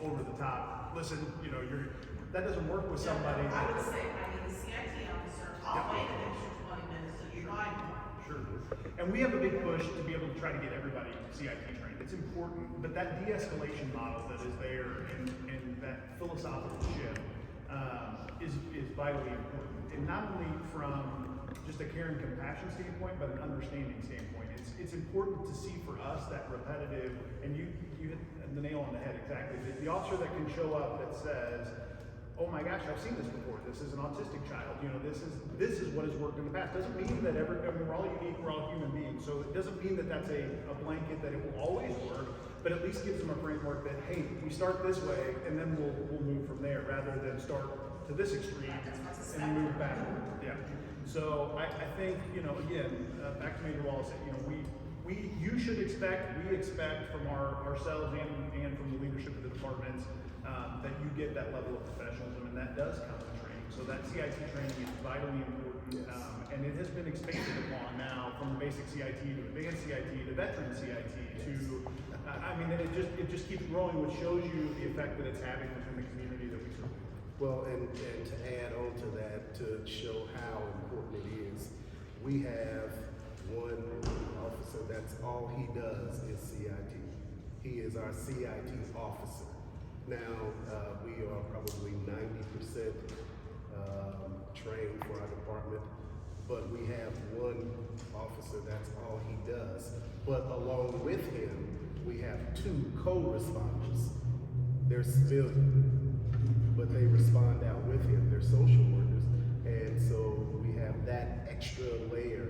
over the top. Listen, that doesn't work with somebody. I would say, I need a CIT officer, I'll wait an extra 20 minutes to try more. Sure. And we have a big push to be able to try to get everybody CIT trained. It's important, but that de-escalation model that is there and that philosophical shift is vitally important. And not only from just a care and compassion standpoint, but an understanding standpoint. It's important to see for us that repetitive, and you hit the nail on the head exactly. The officer that can show up that says, oh my gosh, I've seen this before. This is an autistic child. This is what has worked in the past. Doesn't mean that we're all unique, we're all human beings. So it doesn't mean that that's a blanket that it will always work, but at least gives them a framework that, hey, we start this way and then we'll move from there rather than start to this extreme and move backward. Yeah. So I think, again, back to Major Wallace, you should expect, we expect from ourselves and from the leadership of the departments that you get that level of professionalism, and that does come with training. So that CIT training is vitally important, and it has been expanded upon now from the basic CIT to advanced CIT to veteran CIT to, it just keeps growing, which shows you the effect that it's having within the community that we serve. Well, and to add on to that, to show how important it is, we have one officer that's all he does is CIT. He is our CIT officer. Now, we are probably 90% trained for our department, but we have one officer that's all he does. But along with him, we have two co-responders. They're civilian, but they respond out with him. They're social workers. And so we have that extra layer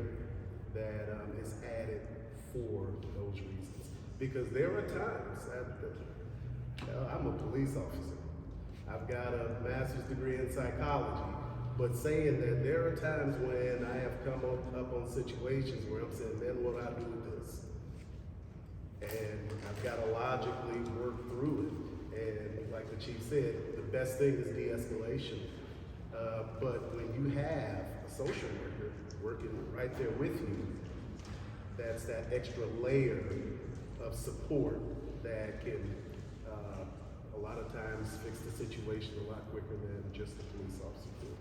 that is added for those reasons. Because there are times, I'm a police officer. I've got a master's degree in psychology, but saying that there are times when I have come up on situations where I'm saying, man, what do I do with this? And I've got to logically work through it. And like the chief said, the best thing is de-escalation. But when you have a social worker working right there with you, that's that extra layer of support that can a lot of times fix the situation a lot quicker than just the police officer could.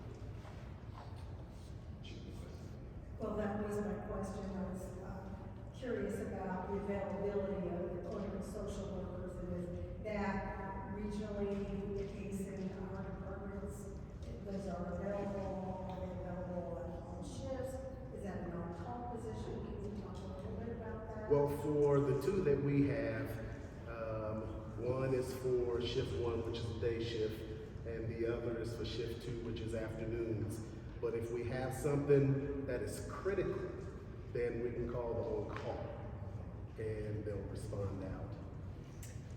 Well, that was my question. I was curious about the availability of the clinical social workers, and is that regionally the case in our departments? Those are available, are they available on shifts? Is that an on-call position? Can you talk a little bit about that? Well, for the two that we have, one is for shift 1, which is day shift, and the other is for shift 2, which is afternoons. But if we have something that is critical, then we can call the on-call, and they'll respond out.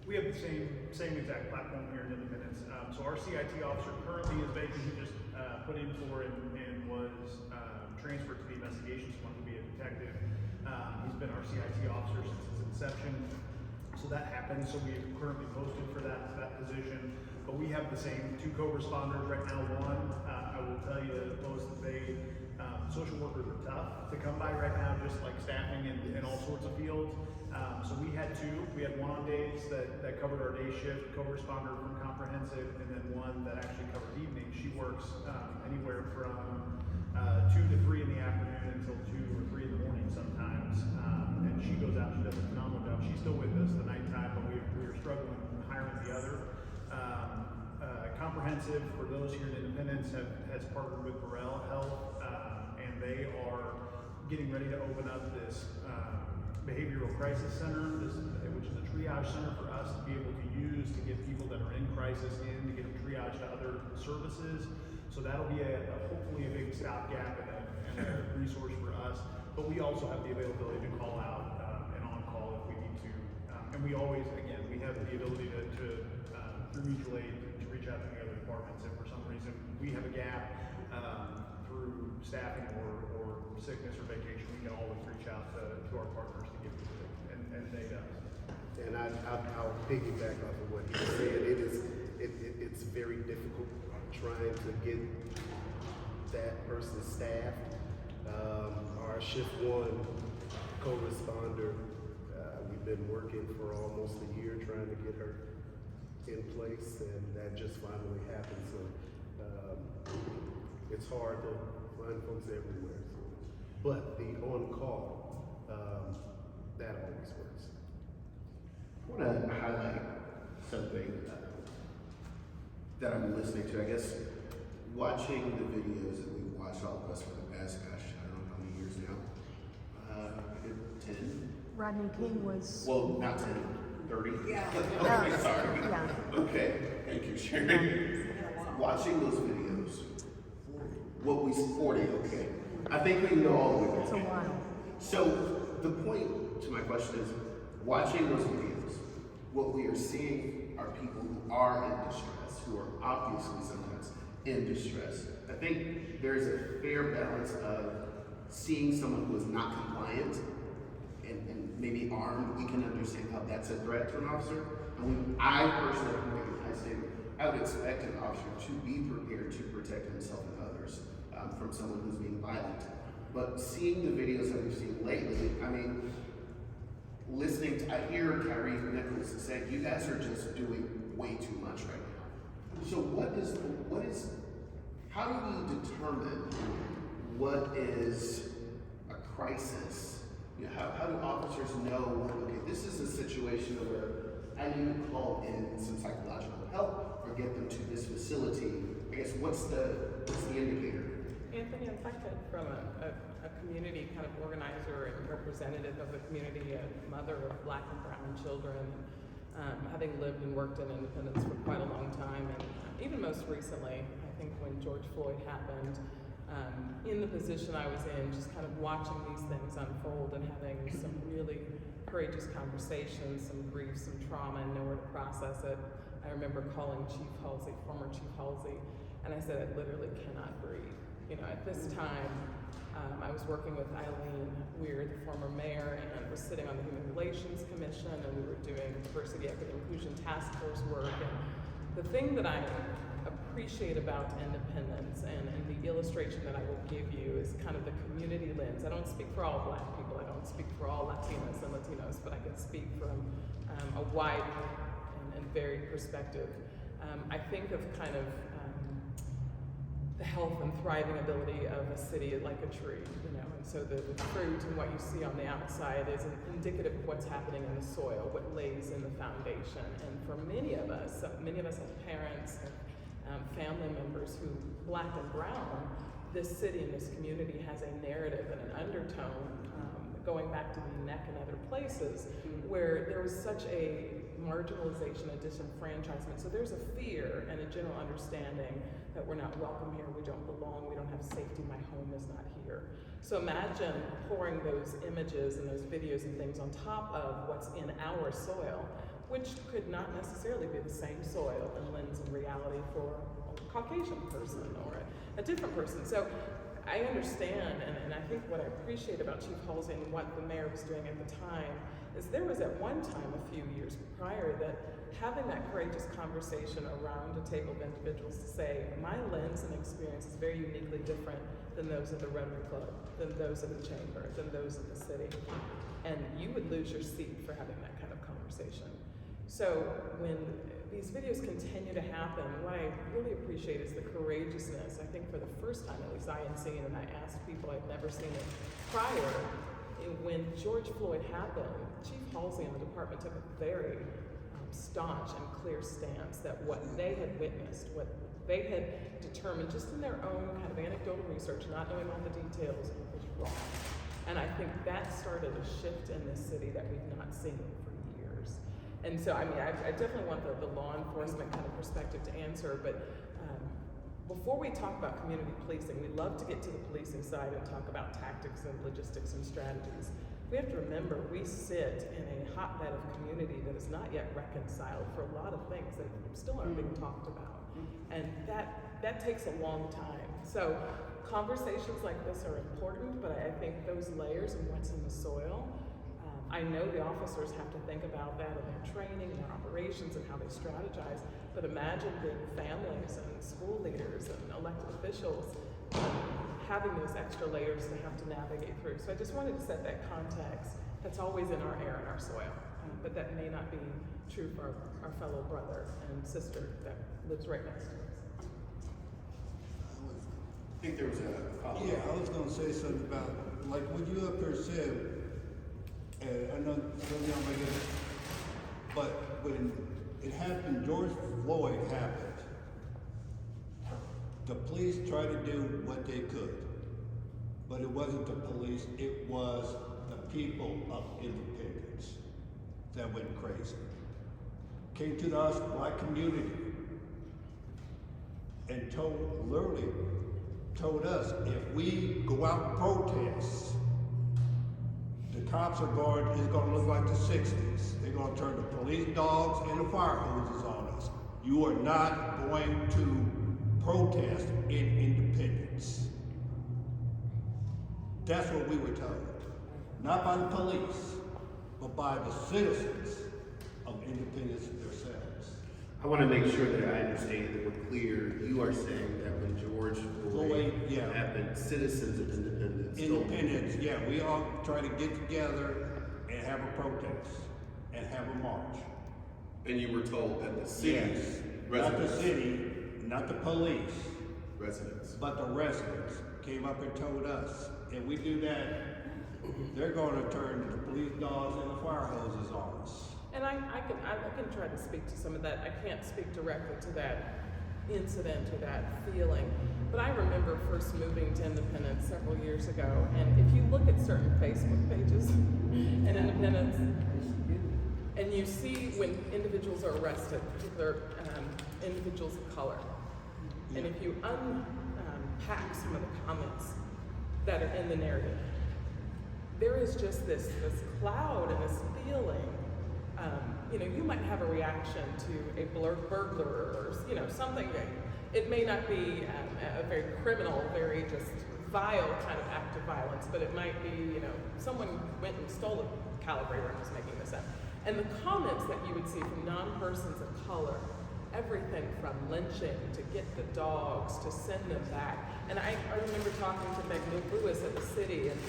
We have the same exact platform here in Independence. So our CIT officer currently is vacant. He just put in for and was transferred to the investigations one to be a detective. He's been our CIT officer since its inception. So that happens. So we have currently posted for that position. But we have the same two co-responders right now. One, I will tell you, Lois, that social workers are tough to come by right now, just like staffing in all sorts of fields. So we had two. We had one on days that covered our day shift, co-responder from comprehensive, and then one that actually covered evening. She works anywhere from 2 to 3 in the afternoon until 2 or 3 in the morning sometimes. And she goes out, she does a phenomenal job. She's still with us the nighttime, but we were struggling hiring the other. Comprehensive, for those here in Independence, has partnered with Burrell Health, and they are getting ready to open up this behavioral crisis center, which is a triage center for us to be able to use to get people that are in crisis to get them triaged to other services. So that'll be hopefully a big stopgap and a resource for us. But we also have the availability to call out and on call if we need to. And we always, again, we have the ability to through mutual aid to reach out to the other departments if for some reason we have a gap through staffing or sickness or vacation. We can always reach out to our partners to give people and they does. And I'll piggyback off of what he said. It's very difficult trying to get that person staffed. Our shift 1 co-responder, we've been working for almost a year trying to get her in place, and that just finally happened. So it's hard to find folks everywhere. So. But the on-call, that always works. I want to highlight something that I'm listening to. I guess watching the videos that we've watched, all of us, for the past, gosh, I don't know how many years now. 10? Rodney King was. Well, not 10, 30? Yeah. Okay, sorry. Yeah. Okay, thank you, Sherry. Watching those videos, 40, okay. I think we know all the way It's a back. while. So the point to my question is, watching those videos, what we are seeing are people who are in distress, who are obviously sometimes in distress. I think there's a fair balance of seeing someone who is not compliant and maybe armed. We can understand how that's a threat to an officer. And I personally, I would expect an officer to be prepared to protect himself and others from someone who's being violent. But seeing the videos that we've seen lately, I mean, listening to, I hear Tyree Nichols say, you guys are just doing way too much right now. So how do we determine what is a crisis? You know, how do officers know, okay, this is a situation where I need to call in some psychological help or get them to this facility? I guess what's the indicator? Anthony, if I could, from a community kind of organizer and representative of the community, a mother of Black and brown children, having lived and worked in Independence for quite a long time, and even most recently, I think when George Floyd happened, in the position I was in, just kind of watching these things unfold and having some really courageous conversations, some grief, some trauma, and nowhere to process it. I remember calling Chief Halsey, former Chief Halsey, and I said, I literally cannot breathe. You know, at this time, I was working with Eileen Weir, the former mayor, and was sitting on the Human Relations Commission, and we were doing Diversity, Equity, Inclusion Task Force work. And the thing that I appreciate about Independence and the illustration that I will give you is kind of the community lens. I don't speak for all Black people, I don't speak for all Latinas and Latinos, but I can speak from a wide and varied perspective. I think of kind of the health and thriving ability of a city like a tree, you know, and so the fruit and what you see on the outside is indicative of what's happening in the soil, what lays in the foundation. And for many of us have parents and family members who, Black and brown, this city and this community has a narrative and an undertone, going back to the neck and other places, where there was such a marginalization, a disenfranchisement. So there's a fear and a general understanding that we're not welcome here, we don't belong, we don't have safety, my home is not here. So imagine pouring those images and those videos and things on top of what's in our soil, which could not necessarily be the same soil and lens and reality for a Caucasian person or a different person. So I understand, and I think what I appreciate about Chief Halsey and what the mayor was doing at the time is there was at one time a few years prior that having that courageous conversation around a table of individuals to say, my lens and experience is very uniquely different than those of the Rotary Club, than those of the Chamber, than those of the city. And you would lose your seat for having that kind of conversation. So when these videos continue to happen, what I really appreciate is the courageousness. I think for the first time, at least I had seen, and I asked people, I'd never seen it prior, when George Floyd happened, Chief Halsey and the department took a very staunch and clear stance that what they had witnessed, what they had determined just in their own kind of anecdotal research, not knowing all the details, was wrong. And I think that started a shift in this city that we've not seen for years. And so, I mean, I definitely want the law enforcement kind of perspective to answer, but before we talk about community policing, we love to get to the policing side and talk about tactics and logistics and strategies. We have to remember we sit in a hotbed of community that is not yet reconciled for a lot of things that still aren't being talked about. And that takes a long time. So conversations like this are important, but I think those layers and what's in the soil, I know the officers have to think about that in their training and their operations and how they strategize, but imagine being families and school leaders and elected officials having those extra layers to have to navigate through. So I just wanted to set that context that's always in our air and our soil. but that may not be true for our fellow brother and sister that lives right next to us. I think there was a follow-up. Yeah, I was gonna say something about, like what you up there said, and I know some of y'all may get it, but when it happened, George Floyd happened, the police tried to do what they could, but it wasn't the police, it was the people of Independence that went crazy. Came to us, black community, and literally told us, if we go out and protest, the cops are going, it's gonna look like the 60s. They're gonna turn the police dogs and the fire hoses on us. You are not going to protest in Independence. That's what we were told. Not by the police, but by the citizens of Independence themselves. I want to make sure that I understand that we're clear. You are saying that when George Floyd Floyd, yeah. happened, citizens of Independence told you- Independence, yeah, we all try to get together and have a protest and have a march. and you were told that the city Yes, not the residents, city, not the police, residents. but the residents came up and told us, if we do that, they're gonna turn the police dogs and the fire hoses on us. And I can try to speak to some of that. I can't speak directly to that incident or that feeling, but I remember first moving to Independence several years ago, and if you look at certain Facebook pages in Independence, and you see when individuals are arrested, particular individuals of color, and if you unpack some of the comments that are in the narrative, there is just this cloud and this feeling. You might have a reaction to a burglar or something that it may not be a very criminal, very just vile kind of act of violence, but it might be someone went and stole a calibrator. I'm just making this up. And the comments that you would see from non-persons of color, everything from lynching to get the dogs to send them back. And I remember talking to Meg Lewis at the city and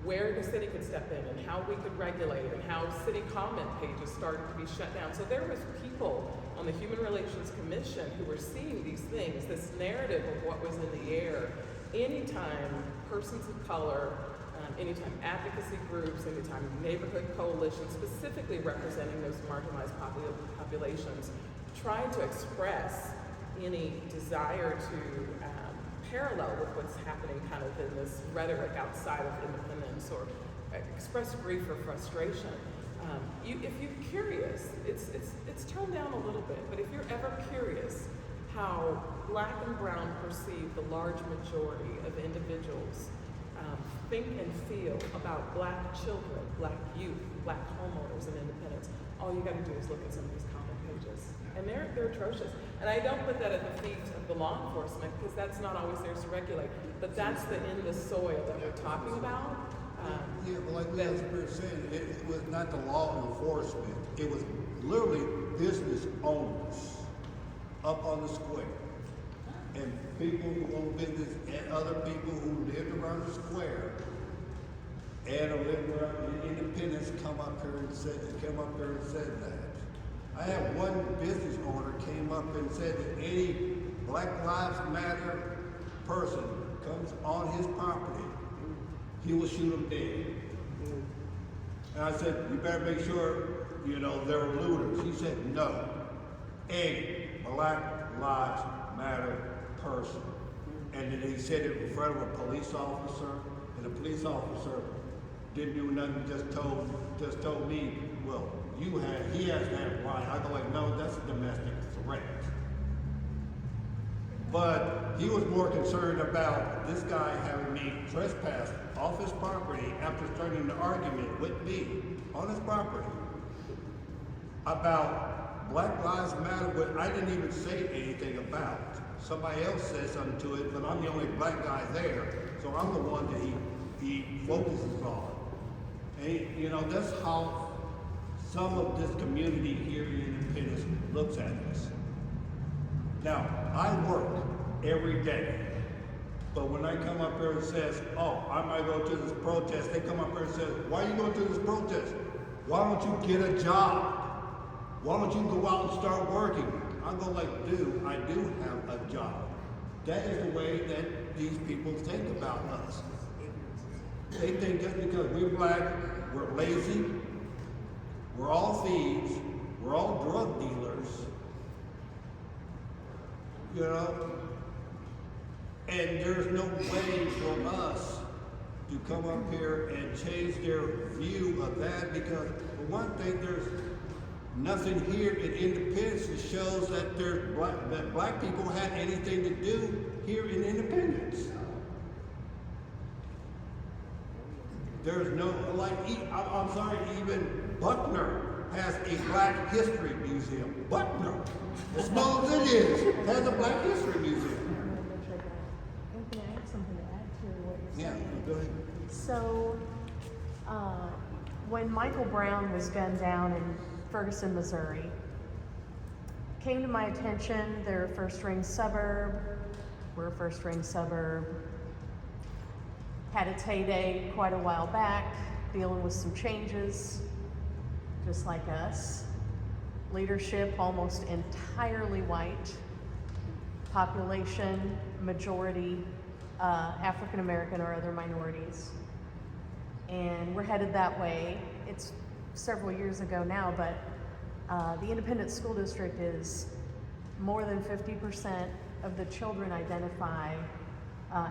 where the city could step in and how we could regulate and how city comment pages started to be shut down. So there was people on the Human Relations Commission who were seeing these things, this narrative of what was in the air. Anytime persons of color, anytime advocacy groups, anytime neighborhood coalitions, specifically representing those marginalized populations, tried to express any desire to parallel with what's happening kind of in this rhetoric outside of Independence or express grief or frustration. If you're curious, it's toned down a little bit, but if you're ever curious how Black and brown perceive the large majority of individuals think and feel about Black children, Black youth, Black homeowners in Independence, all you gotta do is look at some of these comment pages. And they're atrocious. And I don't put that at the feet of the law enforcement because that's not always theirs to regulate. But that's in the soil that we're talking about. Yeah, but like we were saying, it was not the law enforcement. It was literally business owners up on the square. And people who own business and other people who lived around the square and lived around Independence come up here and said that. I had one business owner came up and said that any Black Lives Matter person comes on his property, he will shoot them dead. And I said, you better make sure, they're looters. He said, no. Any Black Lives Matter person. And then he said it in front of a police officer, and the police officer didn't do nothing, just told me, well, he has that right. I go like, no, that's a domestic threat. But he was more concerned about this guy having me trespass off his property after starting an argument with me on his property about Black Lives Matter, but I didn't even say anything about. Somebody else said something to it, but I'm the only Black guy there, so I'm the one that he focuses on. And that's how some of this community here in Independence looks at us. Now, I work every day, but when I come up here and says, oh, I might go to this protest, they come up here and say, why are you going to this protest? Why don't you get a job? Why don't you go out and start working? I'm going like, dude, I do have a job. That is the way that these people think about us. They think just because we're black, we're lazy, we're all thieves, we're all drug dealers, you know? And there's no way for us to come up here and change their view of that, because for one thing, there's nothing here in Independence that shows that that black people had anything to do here in Independence. There's no, like, I'm sorry, even Buckner has a Black History Museum. Buckner, as small as it is, has a Black History Museum. Anthony, I have something to add to what you're Yeah, saying. go ahead. So, when Michael Brown was gunned down in Ferguson, Missouri, came to my attention, they're a first-ring suburb, we're a first-ring suburb, had its heyday quite a while back, dealing with some changes, just like us. Leadership almost entirely white, population majority African American or other minorities. And we're headed that way. It's several years ago now, but the Independent School District is more than 50% of the children identify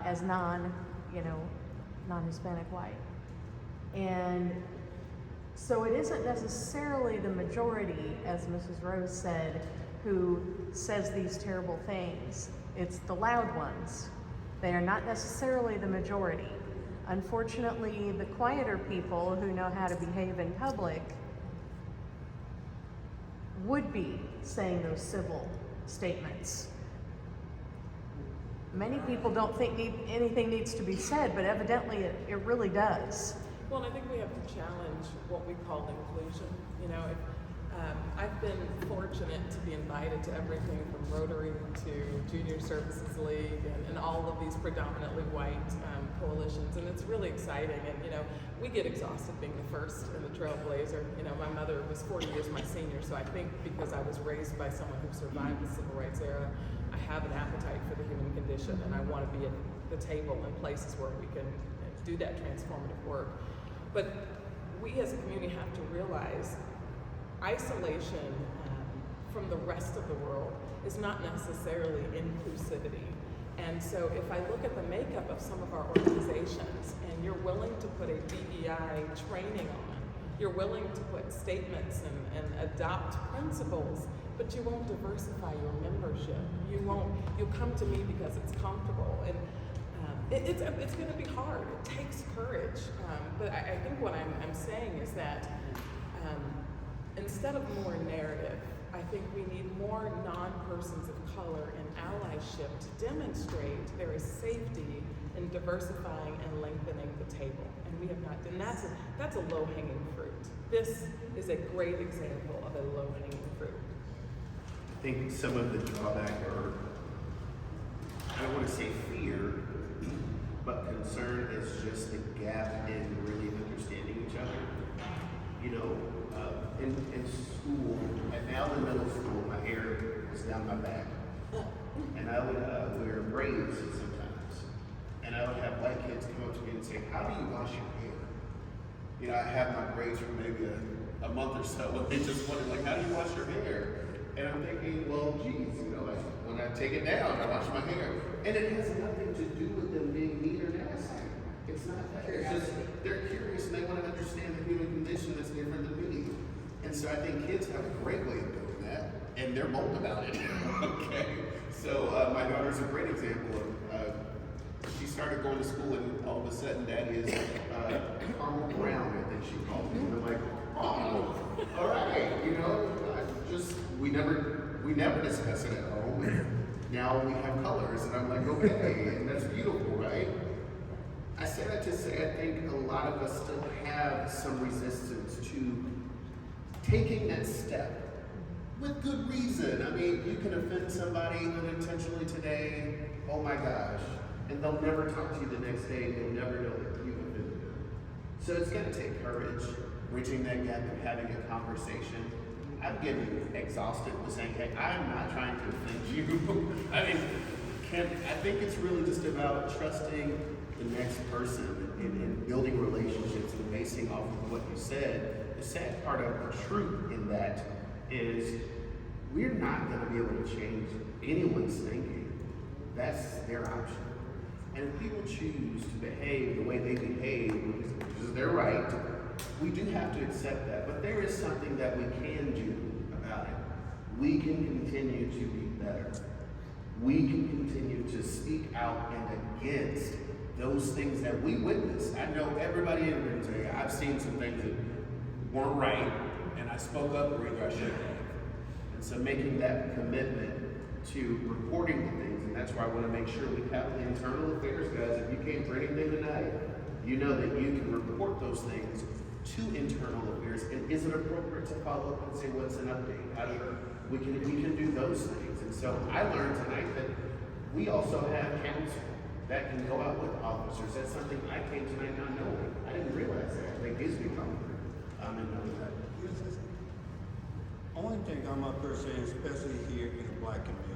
as non-Hispanic white. And so it isn't necessarily the majority, as Mrs. Rose said, who says these terrible things. It's the loud ones. They are not necessarily the majority. Unfortunately, the quieter people who know how to behave in public would be saying those civil statements. Many people don't think anything needs to be said, but evidently it really does. Well, and I think we have to challenge what we call inclusion. You know, I've been fortunate to be invited to everything from Rotary to Junior Services League and all of these predominantly white coalitions, and it's really exciting. And you know, we get exhausted being the first and the trailblazer. You know, my mother was 40 years my senior, so I think because I was raised by someone who survived the civil rights era, I have an appetite for the human condition, and I want to be at the table in places where we can do that transformative work. But we as a community have to realize isolation from the rest of the world is not necessarily inclusivity. And so if I look at the makeup of some of our organizations, and you're willing to put a DEI training on, you're willing to put statements and adopt principles, but you won't diversify your membership. You'll come to me because it's comfortable. And it's going to be hard. It takes courage. But I think what I'm saying is that instead of more narrative, I think we need more non-persons of color and allyship to demonstrate there is safety in diversifying and lengthening the table. And we have not, and that's a low-hanging fruit. This is a great example of a low-hanging fruit. I think some of the drawback, or I don't want to say fear, but concern is just the gap in really understanding each other. You know, in school, now in middle school, my hair was down my back. And I would wear braids sometimes. And I would have white kids come up to me and say, "How do you wash your hair?" You know, I had my braids for maybe a month or so, and they just wondered, like, "How do you wash your hair?" And I'm thinking, well, geez, you know, like, when I take it down, I wash my hair. And it has nothing to do with them being mean or nasty. It's not that. It's just, they're curious and they want to understand the human condition that's different than me. And so I think kids have a great way of doing that, and they're bold about it. Okay? So my daughter's a great example of, she started going to school and all of a sudden Daddy is Carmel Brown, I think she called me. And I'm like, oh, all right, you know, we never discuss it at home. And now we have colors, and I'm like, okay, and that's beautiful, right? I say that to say I think a lot of us still have some resistance to taking that step with good reason. I mean, you can offend somebody unintentionally today, oh my gosh, and they'll never talk to you the next day, and you'll never know that you offended them. So it's gonna take courage. bridging that gap and having a conversation. I'm getting exhausted with saying, hey, I'm not trying to offend you. I mean, I think it's really just about trusting the next person and building relationships and basing off of what you said. The sad part of the truth in that is we're not going to be able to change anyone's thinking. That's their option. And if people choose to behave the way they behave, which is their right, we do have to accept that. But there is something that we can do about it. We can continue to be better. We can continue to speak out and against those things that we witness. I know everybody in the room today, I've seen some things that weren't right, and I spoke up where either I should have. And so making that commitment to reporting the things, and that's why I want to make sure we have the internal affairs guys. If you came for anything tonight, you know that you can report those things to internal affairs. And is it appropriate to follow up and say what's an update? We can do those things. And so I learned tonight that we also have counsel that can go out with officers. That's something I came tonight not knowing. I didn't realize that. That gives me comfort. In knowing that. Only thing I'm up here saying, especially here in the black community.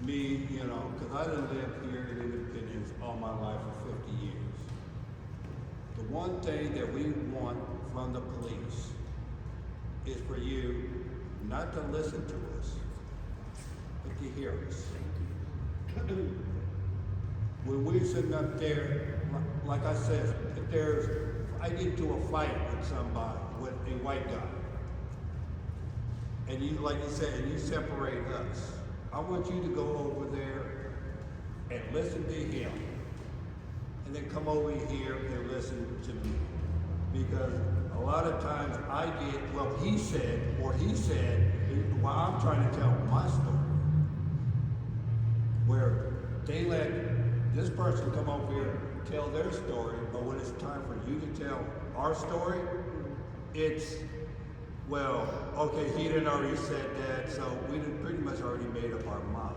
Me, you know, because I done lived here in Independence all my life for 50 years. The one thing that we want from the police is for you not to listen to us, but to hear us. When we're sitting up there, like I said, if I get into a fight with somebody, with a white guy, and you, like you said, and you separate us, I want you to go over there and listen to him, and then come over here and listen to me. Because a lot of times I get, well, he said, while I'm trying to tell my story, where they let this person come over here and tell their story, but when it's time for you to tell our story, it's, well, okay, he didn't already said that, so we done pretty much already made up our mind.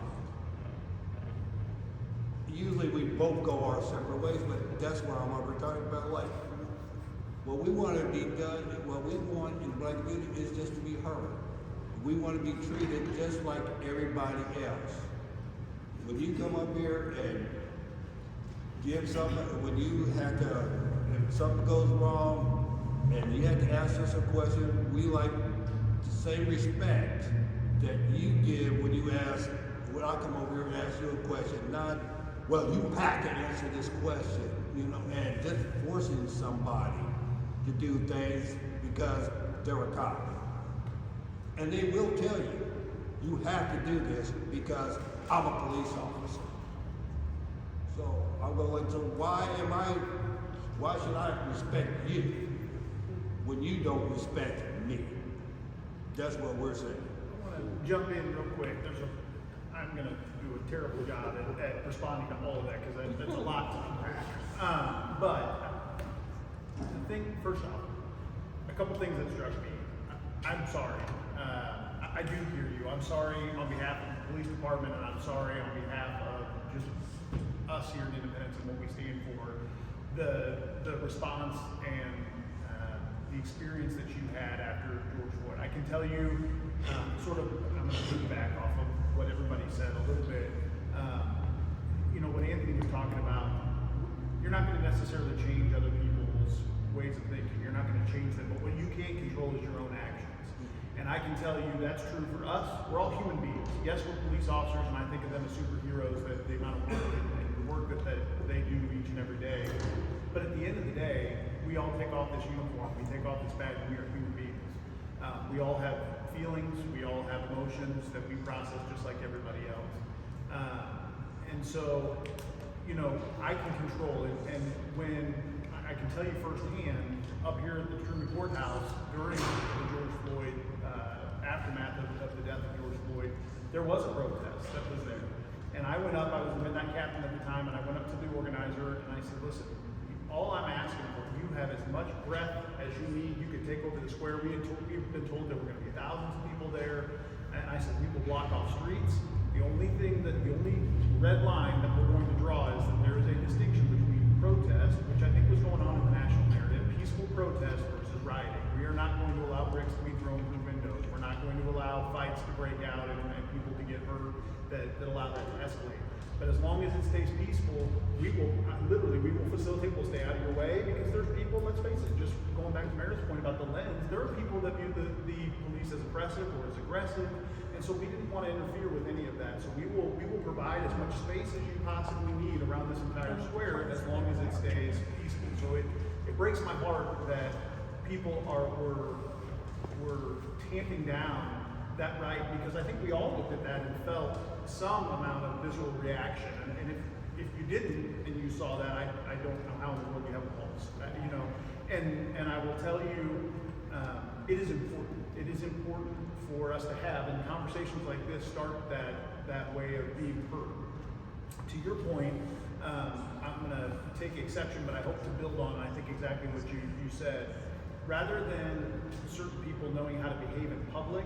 Usually we both go our separate ways, but that's what I'm over talking about. Like, what we want to be done, what we want in the black community is just to be heard. We want to be treated just like everybody else. When you come up here and give something, when you have to, if something goes wrong, and you have to ask us a question, we like the same respect that you give when you ask, when I come over here and ask you a question, not, well, you have to answer this question, you know, and just forcing somebody to do things because they're a cop. And they will tell you, you have to do this because I'm a police officer. So I'm going, so why should I respect you when you don't respect me? That's what we're saying. I want to jump in real quick. I'm going to do a terrible job at responding to all of that because that's a lot to unpack. But I think, first off, a couple things that struck me. I'm sorry. I do hear you. I'm sorry on behalf of the police department, and I'm sorry on behalf of just us here in Independence and what we stand for. The response and the experience that you had after George Floyd. I can tell you, I'm going to piggyback off of what everybody said a little bit. You know, what Anthony was talking about, you're not going to necessarily change other people's ways of thinking. You're not going to change them, but what you can control is your own actions. And I can tell you that's true for us. We're all human beings. Yes, we're police officers, and I think of them as superheroes, that the amount of work and the work that they do each and every day. But at the end of the day, we all take off this uniform, we take off this badge, and we are human beings. We all have feelings, we all have emotions that we process just like everybody else. And so, you know, I can control it, and when I can tell you firsthand, up here at the Truman Courthouse, during the George Floyd aftermath of the death of George Floyd, there was a protest that was there. And I went up, I was the midnight captain at the time, and I went up to the organizer and I said, listen, all I'm asking for, you have as much breath as you need. You could take over the square. We've been told there were going to be thousands of people there. And I said, we will block off streets. The only red line that we're going to draw is that there is a distinction between protest, which I think was going on in the national narrative, peaceful protest versus rioting. We are not going to allow bricks to be thrown through windows. We're not going to allow fights to break out and people to get hurt that allow that to escalate. But as long as it stays peaceful, we will facilitate, we'll stay out of your way, because there's people, let's face it, just going back to Meredith's point about the lens, there are people that view the police as oppressive or as aggressive, and so we didn't want to interfere with any of that. So we will provide as much space as you possibly need around this entire square, as long as it stays peaceful. So it breaks my heart that people were tamping down that right, because I think we all looked at that and felt some amount of visceral reaction. And if you didn't and you saw that, I don't know how in the world you have a pulse. You know, and I will tell you, it is important. It is important for us to have, and conversations like this start that way of being heard. To your point, I'm going to take exception, but I hope to build on, I think, exactly what you said. Rather than certain people knowing how to behave in public,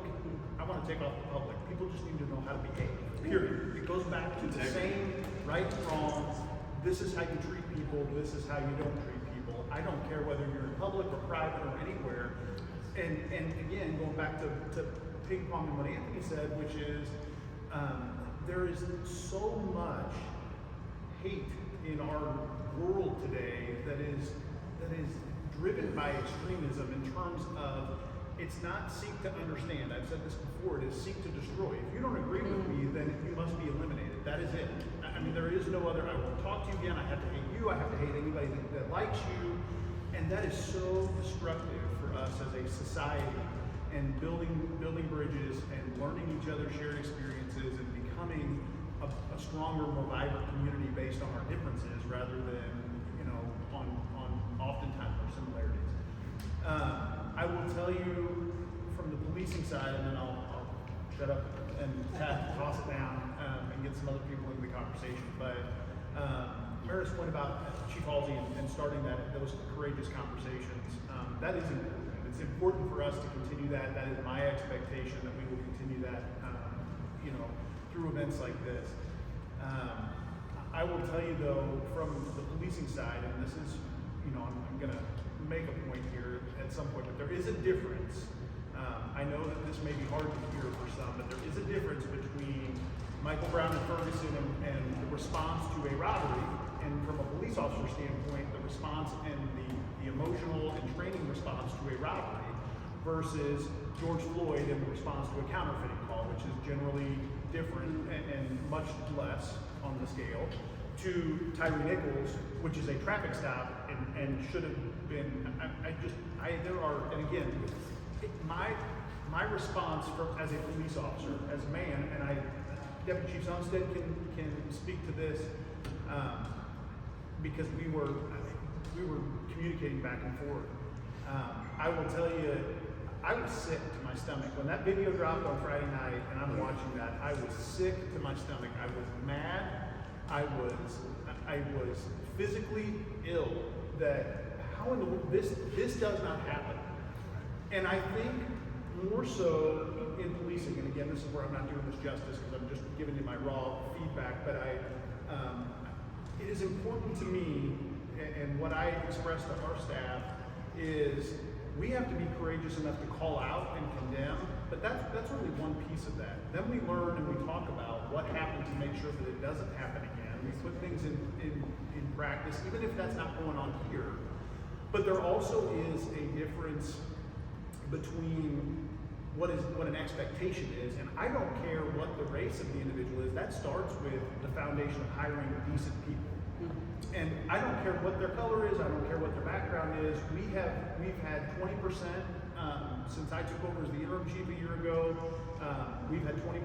I want to take off the public. People just need to know how to behave, period. It goes back to the same right and wrong. This is how you treat people. This is how you don't treat people. I don't care whether you're in public or private or anywhere. And again, going back to ping pong and what Anthony said, which is there is so much hate in our world today that is driven by extremism in terms of, it's not seek to understand. I've said this before, it is seek to destroy. If you don't agree with me, then you must be eliminated. That is it. I mean, there is no other, I won't talk to you again, I have to hate you, I have to hate anybody that likes you. And that is so destructive for us as a society, and building bridges and learning each other's shared experiences and becoming a stronger, more vibrant community based on our differences rather than, on oftentimes our similarities. I will tell you from the policing side, and then I'll shut up and toss it down and get some other people into the conversation. But Meredith's point about Chief Halsey and starting those courageous conversations, that is important. It's important for us to continue that. That is my expectation, that we will continue that, through events like this. I will tell you though, from the policing side, and this is, I'm going to make a point here at some point, but there is a difference. I know that this may be hard to hear for some, but there is a difference between Michael Brown and Ferguson and the response to a robbery, and from a police officer standpoint, the response and the emotional and training response to a robbery, versus George Floyd and the response to a counterfeiting call, which is generally different and much less on the scale, to Tyree Nichols, which is a traffic stop and should have been, and again, my response as a police officer, as a man, and Deputy Chief Sunstead can speak to this, because we were communicating back and forth. I will tell you, I was sick to my stomach. When that video dropped on Friday night and I'm watching that, I was sick to my stomach. I was mad. I was physically ill that how in the world this does not happen. And I think more so in policing, and again, this is where I'm not doing this justice because I'm just giving you my raw feedback, but it is important to me, and what I express to our staff is we have to be courageous enough to call out and condemn, but that's only one piece of that. Then we learn and we talk about what happened to make sure that it doesn't happen again. We put things in practice, even if that's not going on here. But there also is a difference between what an expectation is, and I don't care what the race of the individual is. That starts with the foundation of hiring decent people. And I don't care what their color is, I don't care what their background is. We've had 20%, since I took over as the interim chief a year ago, we've had 20%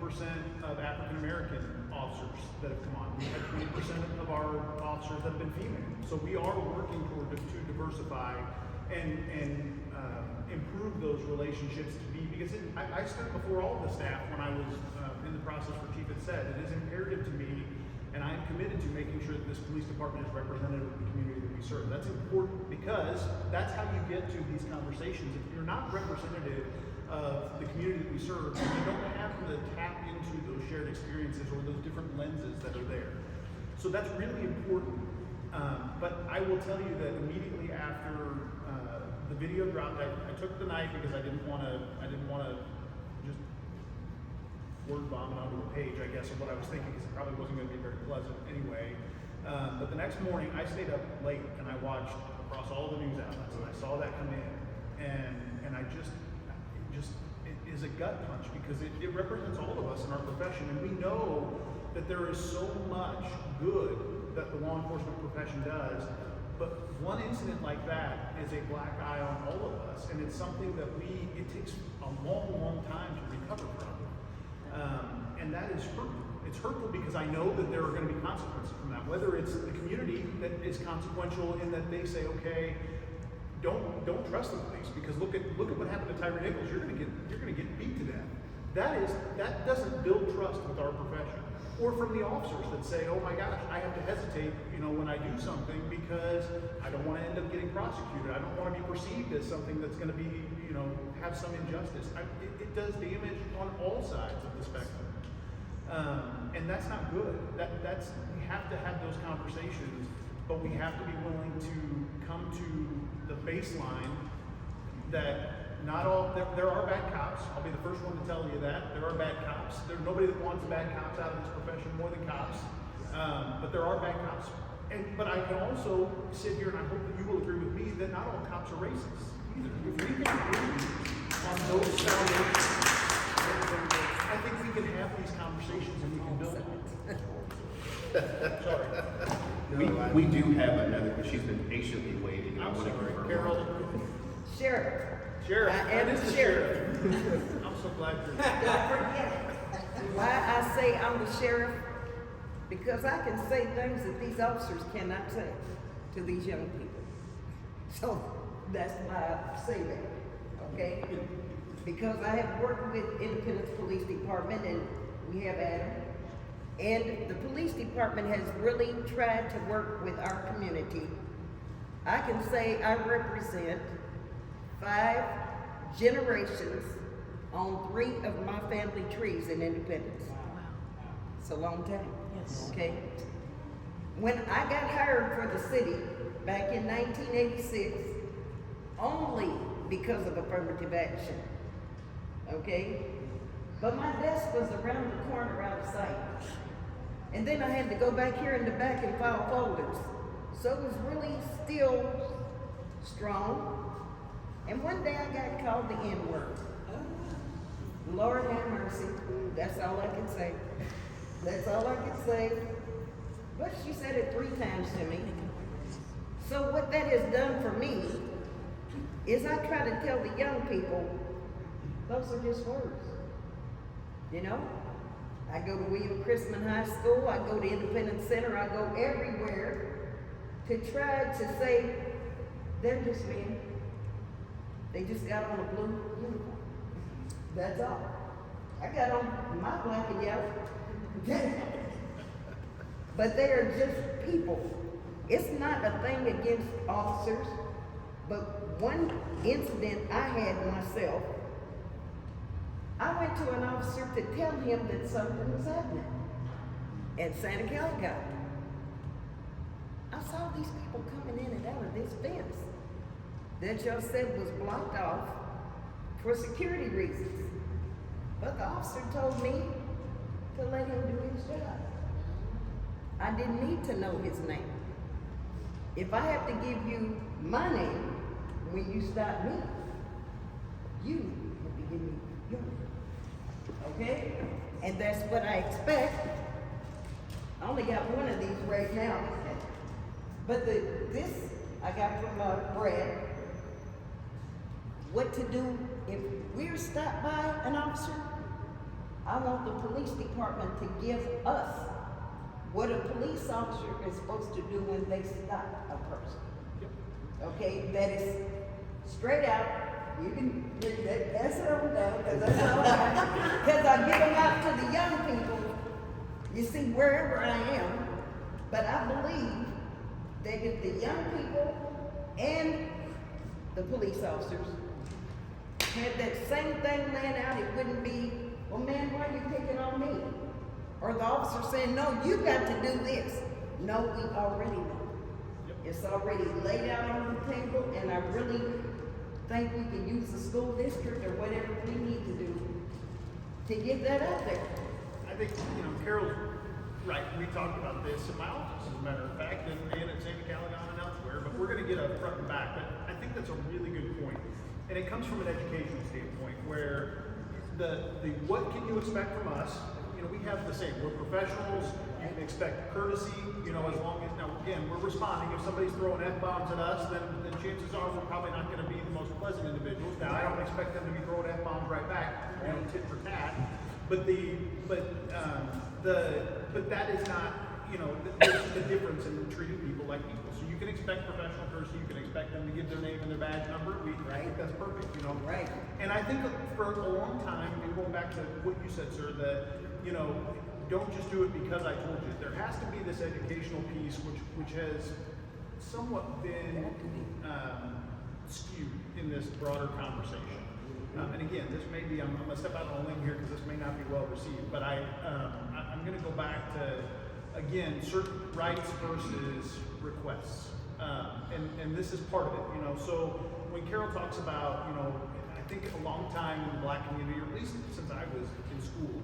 of African American officers that have come on. We've had 20% of our officers that have been female. So we are working to diversify and improve those relationships to be, because I stood before all the staff when I was in the process where Chief had said, it is imperative to me, and I am committed to making sure that this police department is representative of the community that we serve. That's important because that's how you get to these conversations. If you're not representative of the community that we serve, and you don't have to tap into those shared experiences or those different lenses that are there. So that's really important. But I will tell you that immediately after the video dropped. I took the night because I didn't want to just word vomit onto a page, I guess, of what I was thinking, because it probably wasn't going to be very pleasant anyway. But the next morning, I stayed up late and I watched across all the news outlets, and I saw that come in, and it is a gut punch, because it represents all of us in our profession, and we know that there is so much good that the law enforcement profession does, but one incident like that is a black eye on all of us, and it's something that it takes a long, long time to recover from. And that is hurtful. It's hurtful because I know that there are going to be consequences from that. Whether it's the community that is consequential in that they say, okay, don't trust the police, because look at what happened to Tyree Nichols. You're going to get beat to death. That doesn't build trust with our profession. Or from the officers that say, oh my gosh, I have to hesitate, when I do something, because I don't want to end up getting prosecuted. I don't want to be perceived as something that's going to be, have some injustice. It does damage on all sides of the spectrum. And that's not good. We have to have those conversations, but we have to be willing to come to the baseline that there are bad cops. I'll be the first one to tell you that. There are bad cops. There's nobody that wants bad cops out of this profession more than cops. But there are bad cops. But I can also sit here, and I hope that you will agree with me, that not all cops are racist either. If we can agree on those foundations, I think we can have these conversations and we can build on it. Sorry. We do have another, but she's been patiently waiting. I I'm want to sorry, give her a Carol. moment. Sheriff. Sheriff, I am that is the sheriff. I'm so glad you're Why I say I'm the sheriff? Because I can say things that these officers cannot say to these young people. So that's why I say that, okay? Because I have worked with Independence Police Department, and we have Adam. And the police department has really tried to work with our community. I can say I represent 5 generations on 3 of my family trees in Independence. It's a long time. Yes. Okay? When I got hired for the city back in 1986, only because of affirmative action. Okay? But my desk was around the corner out of sight. And then I had to go back here in the back and file folders. So it was really still strong. And one day I got called the N-word. Lord have mercy. That's all I can say. That's all I can say. But she said it 3 times to me. So what that has done for me is I try to tell the young people, those are just words. I go to William Chrisman High School, I go to Independence Center, I go everywhere to try to say, they're just men. They just got on a blue uniform. That's all. I got on my black and yellow. But they are just people. It's not a thing against officers, but one incident I had myself, I went to an officer to tell him that something was happening at Santa Calico. I saw these people coming in and out of this fence that y'all said was blocked off for security reasons. But the officer told me to let him do his job. I didn't need to know his name. If I have to give you my name when you stop me, you have to give me your name. Okay? And that's what I expect. I only got one of these right now. But this I got from Brad. What to do if we're stopped by an officer? I want the police department to give us what a police officer is supposed to do when they stop a person. Okay, that is straight out. You can pass it on down, because that's all right. Because I give them out to the young people, you see, wherever I am. But I believe that if the young people and the police officers had that same thing laying out, it wouldn't be, well, man, why are you picking on me? Or the officer saying, no, you got to do this. No, we already know. It's already laid out on the table, and I really think we can use the school district or whatever we need to do to get that out there. I think, Carol's right. We talked about this in my office, as a matter of fact, and at St. Calagon and elsewhere, but we're gonna get a front and back. But I think that's a really good point. And it comes from an educational standpoint where the what can you expect from us? We have the same. We're professionals. You can expect courtesy, as long as, now again, we're responding. If somebody's throwing F-bombs at us, then chances are we're probably not gonna be the most pleasant individuals. Now, I don't expect them to be throwing F-bombs right back, tit for tat. But that is not, there's the difference in treating people like people. So you can expect professional courtesy, you can expect them to give their name and their badge number. I think that's perfect, Right. And I think for a long time, and going back to what you said, sir, that, don't just do it because I told you. There has to be this educational piece which has somewhat been skewed in this broader conversation. And again, this may be, I'm gonna step out on a limb here because this may not be well received, but I'm gonna go back to, again, certain rights versus requests. And this is part of it, so when Carol talks about, I think a long time in the Black community, or at least since I was in school,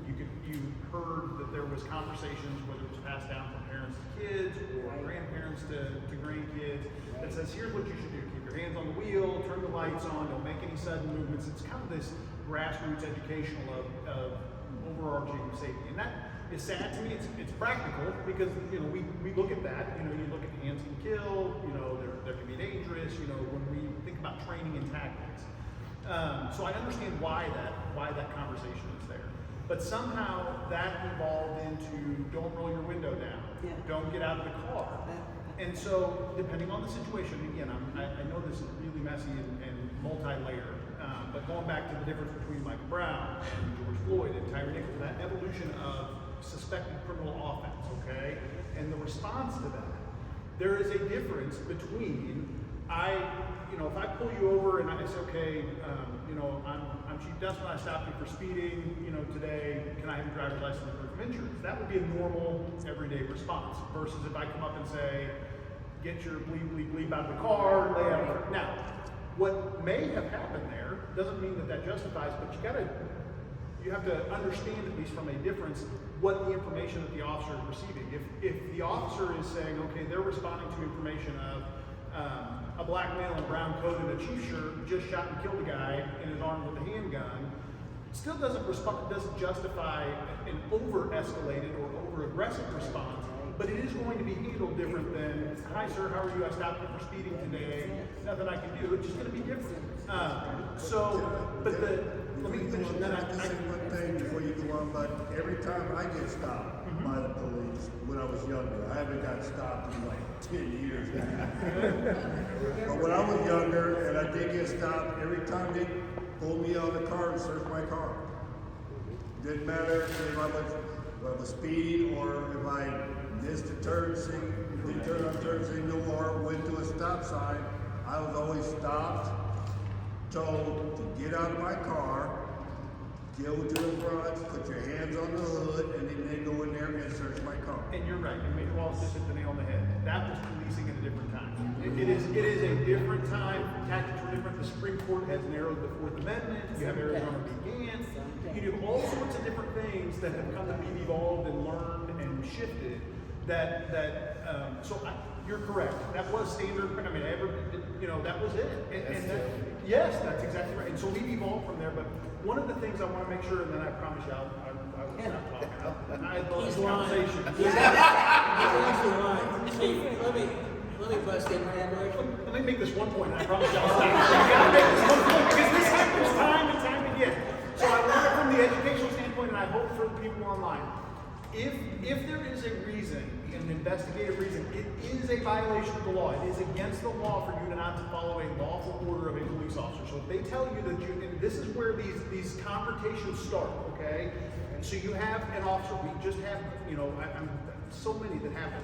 you heard that there was conversations, whether it was passed down from parents to kids or grandparents to grandkids, that says, here's what you should do. Keep your hands on the wheel, turn the lights on, don't make any sudden movements. It's kind of this grassroots educational of overarching safety. And that is sad to me. It's practical because, we look at that, you look at hands can kill, they're can be dangerous, when we think about training and tactics. So I understand why that conversation is there. But somehow that evolved into don't roll your window down, don't get out of the car. And so depending on the situation, again, I know this is really messy and multi-layered, but going back to the difference between Michael Brown and George Floyd and Tyre Nichols, that evolution of suspected criminal offense, okay, and the response to that, there is a difference between if I pull you over and I say, okay, I'm Chief Dustin, I stopped you for speeding, today, can I have your driver's license and proof of insurance? That would be a normal, everyday response, versus if I come up and say, get your bleep out of the car, lay out. Now, what may have happened there doesn't mean that justifies, but you have to understand, at least from a difference, what the information that the officer is receiving. If the officer is saying, okay, they're responding to information of a black male in a brown coat and a chief shirt just shot and killed a guy and is armed with a handgun, still doesn't justify an over-escalated or over-aggressive response, but it is going to be handled different than, hi sir, how are you? I stopped you for speeding today. Nothing I can do. It's just going to be different. Let me finish and then I say one thing before you go on, but every time I get stopped by the police when I was younger, I haven't got stopped in like 10 years now. But when I was younger and I did get stopped, every time they pulled me out of the car and searched my car. Didn't matter if I was speeding or if I missed a turn signal, didn't turn on turn signal or went to a stop sign. I was always stopped, told to get out of my car, go to the front, put your hands on the hood, and then they go in there and search my car. And you're right, and Major Wallace just hit the nail on the head. That was policing at a different time. It is a different time. Tactics were different. The Supreme Court has narrowed the Fourth Amendment. You have Arizona began. You do all sorts of different things that have come to be evolved and learned and shifted. You're correct. That was standard. I mean, that was it. Yes, that's exactly right. And so we've evolved from there. But one of the things I want to make sure, and then I promise you, I will stop talking. I love this conversation. Let me bust in right away. Let me make this one point, and I promise you I'll stop. You gotta make this one point, because this happens time and time again. So I want it from the educational standpoint, and I hope for the people online. If there is a reason, an investigative reason, it is a violation of the law. It is against the law for you to not to follow a lawful order of a police officer. So if they tell you that and this is where these confrontations start, okay? And so you have an officer, we just have, so many that happen.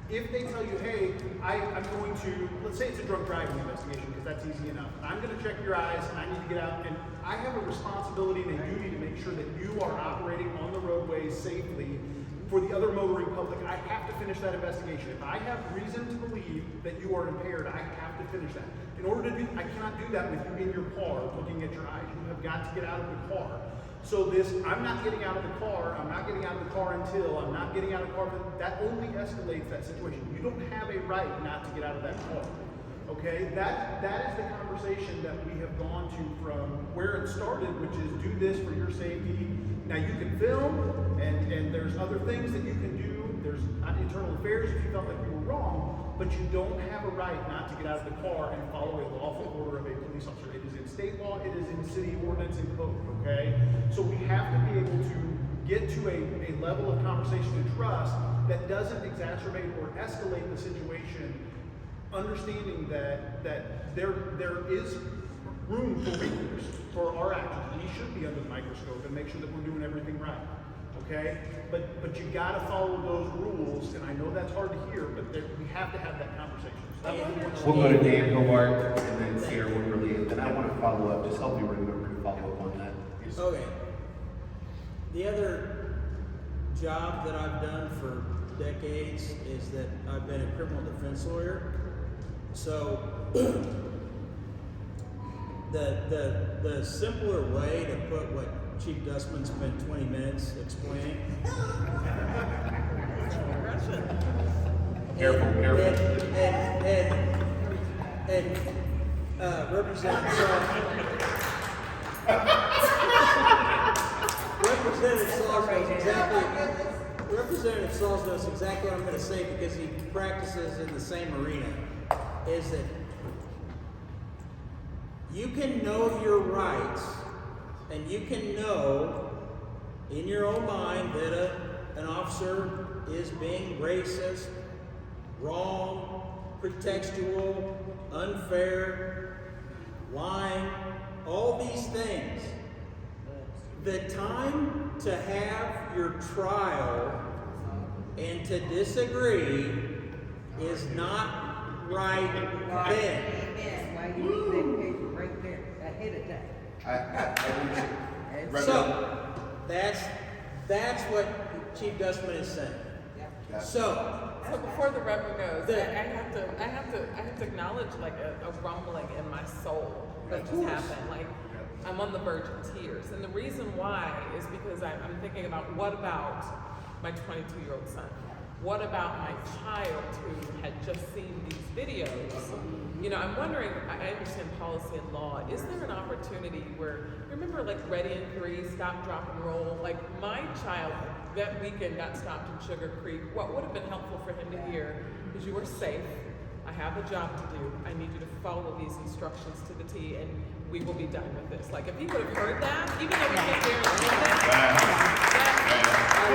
If they tell you, hey, I'm going to, let's say it's a drunk driving investigation, because that's easy enough. I'm going to check your eyes, and I need to get out, and I have a responsibility and a duty to make sure that you are operating on the roadways safely for the other motoring public. I have to finish that investigation. If I have reason to believe that you are impaired, I have to finish that. In order to do, I cannot do that with you in your car looking at your eyes. You have got to get out of the car. So this, I'm not getting out of the car, I'm not getting out of the car until, I'm not getting out of the car, that only escalates that situation. You don't have a right not to get out of that car. Okay, that is the conversation that we have gone to from where it started, which is do this for your safety. Now you can film, and there's other things that you can do. There's internal affairs if you felt like you were wrong, but you don't have a right not to get out of the car and follow a lawful order of a police officer. It is in state law, it is in city ordinance and code, okay? So we have to be able to get to a level of conversation and trust that doesn't exacerbate or escalate the situation, understanding that there is room for recourse for our actions. We should be under the microscope and make sure that we're doing everything right. Okay? But you gotta follow those rules, and I know that's hard to hear, but we have to have that conversation. So We'll go to Dan Hobart and then Sarah Wimberly, and then I want to follow up. Just help me remember to follow up on that. Okay. The other job that I've done for decades is that I've been a criminal defense lawyer. So the simpler way to put what Chief Dustman spent 20 minutes explaining. Careful. Representative Representative Sauls knows exactly what I'm going to say because he practices in the same arena. Is that you can know your rights, and you can know in your own mind that an officer is being racist, wrong, pretextual, unfair, lying, all these things. The time to have your trial and to disagree is not right then. Why you leave that paper right there, ahead of time? I appreciate it. So that's what Chief Dustman is saying. So before the reverend goes, I have to acknowledge like a rumbling in my soul that just happened. Like I'm on the verge of tears, and the reason why is because I'm thinking about what about my 22-year-old son? What about my child who had just seen these videos? You know, I'm wondering, I understand policy and law. Is there an opportunity where, remember like Ready and 3, Stop, Drop, and Roll? Like my child that weekend got stopped in Sugar Creek. What would have been helpful for him to hear is you are safe. I have a job to do. I need you to follow these instructions to the T, and we will be done with this. Like if he would have heard that, even though we can't guarantee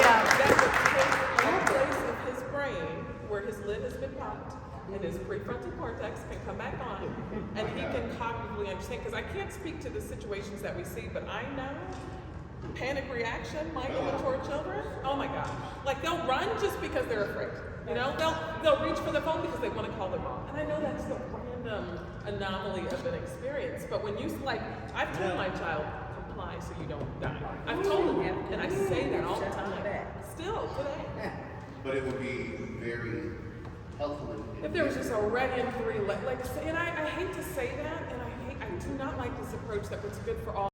that would take a place of his brain where his lid has been popped and his prefrontal cortex can come back on, and he can cognitively understand. Because I can't speak to the situations that we see, but I know panic reaction, my immature children, oh my gosh. Like they'll run just because they're afraid. You know, they'll reach for their phone because they want to call their mom. And I know that's a random anomaly of an experience, but when you, like, I've told my child, comply so you don't die. I've told him, and I say that all the time. Still, today. But it would be very helpful if there was just a Ready and 3, like, and I hate to say that, and I do not like this approach that what's good for all